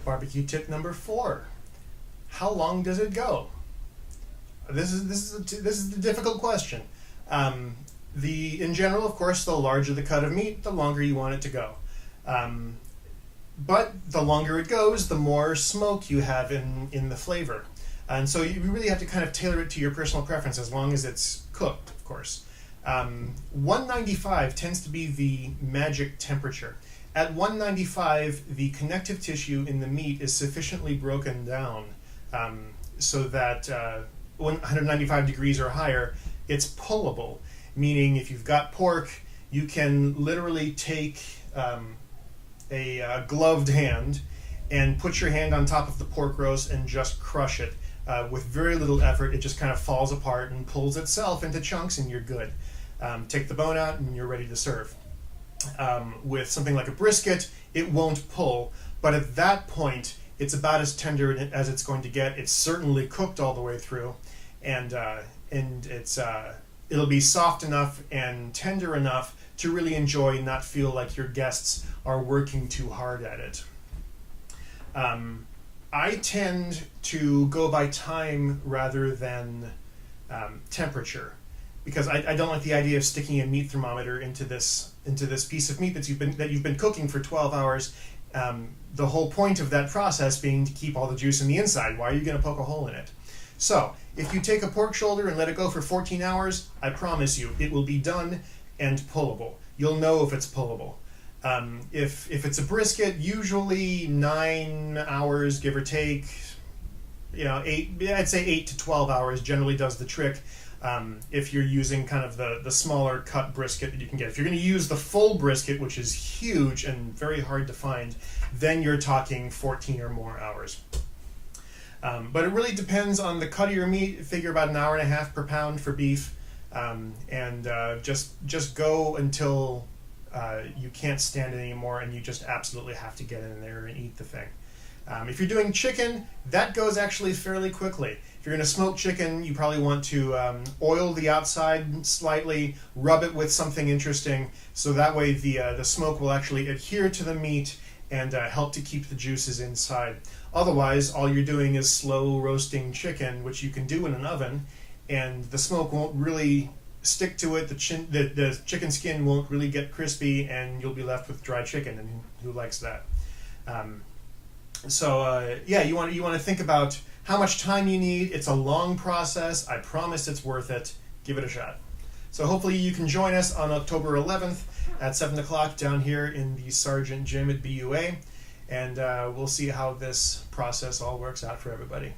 Barbecue tip number 4. How long does it go? This is the difficult question. In general, of course, the larger the cut of meat, the longer you want it to go. But the longer it goes, the more smoke you have in the flavor. And so you really have to kind of tailor it to your personal preference, as long as it's cooked, of course. 195 tends to be the magic temperature. At 195, the connective tissue in the meat is sufficiently broken down so that 195 degrees or higher, it's pullable. Meaning, if you've got pork, you can literally take a gloved hand and put your hand on top of the pork roast and just crush it. With very little effort, it just kind of falls apart and pulls itself into chunks, and you're good. Take the bone out and you're ready to serve. With something like a brisket, it won't pull, but at that point, it's about as tender as it's going to get. It's certainly cooked all the way through, and it'll be soft enough and tender enough to really enjoy and not feel like your guests are working too hard at it. I tend to go by time rather than temperature, because I don't like the idea of sticking a meat thermometer into this piece of meat that you've been cooking for 12 hours. The whole point of that process being to keep all the juice in the inside. Why are you going to poke a hole in it? So if you take a pork shoulder and let it go for 14 hours, I promise you it will be done and pullable. You'll know if it's pullable. If it's a brisket, usually 9 hours, give or take. I'd say 8 to 12 hours generally does the trick. If you're using kind of the smaller cut brisket that you can get. If you're going to use the full brisket, which is huge and very hard to find, then you're talking 14 or more hours. But it really depends on the cut of your meat. Figure about 1.5 hours per pound for beef, and just go until you can't stand it anymore, and you just absolutely have to get in there and eat the thing. If you're doing chicken, that goes actually fairly quickly. If you're going to smoke chicken, you probably want to oil the outside slightly, rub it with something interesting, so that way the smoke will actually adhere to the meat and help to keep the juices inside. Otherwise, all you're doing is slow roasting chicken, which you can do in an oven, and the smoke won't really stick to it. The chicken skin won't really get crispy, and you'll be left with dry chicken, and who likes that? You want to think about how much time you need. It's a long process. I promise it's worth it. Give it a shot. So hopefully you can join us on October 11th at 7 o'clock down here in the Sergeant Gym at BUA, and we'll see how this process all works out for everybody.